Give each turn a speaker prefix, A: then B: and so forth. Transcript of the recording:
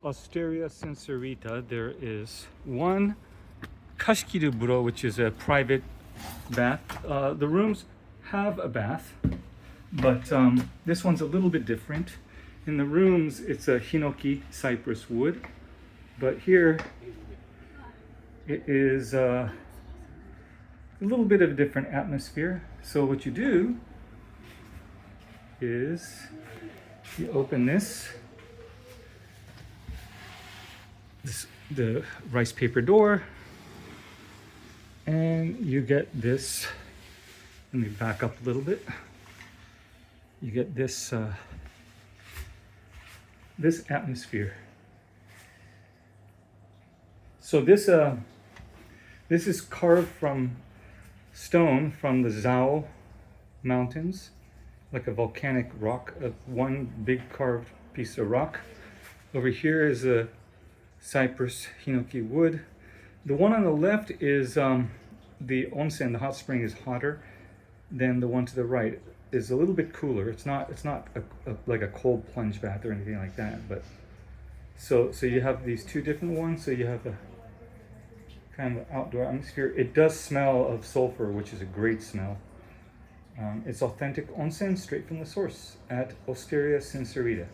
A: Osteria Sincerita, there is one kashikiri buro, which is a private bath. The rooms have a bath, but this one's a little bit different. In the rooms, it's a hinoki cypress wood, but here it is a little bit of a different atmosphere. So what you do is you open the rice paper door, and you get this. Let me back up a little bit. You get this this atmosphere. So this is carved from stone from the Zao mountains, like a volcanic rock, one big carved piece of rock. Over here is a cypress hinoki wood. The one on the left is the onsen, the hot spring, is hotter than the one to the right. Is a little bit cooler. It's not like a cold plunge bath or anything like that. But so you have these two different ones. So you have a kind of outdoor atmosphere. It does smell of sulfur, which is a great smell. It's authentic onsen straight from the source at Osteria Sincerita.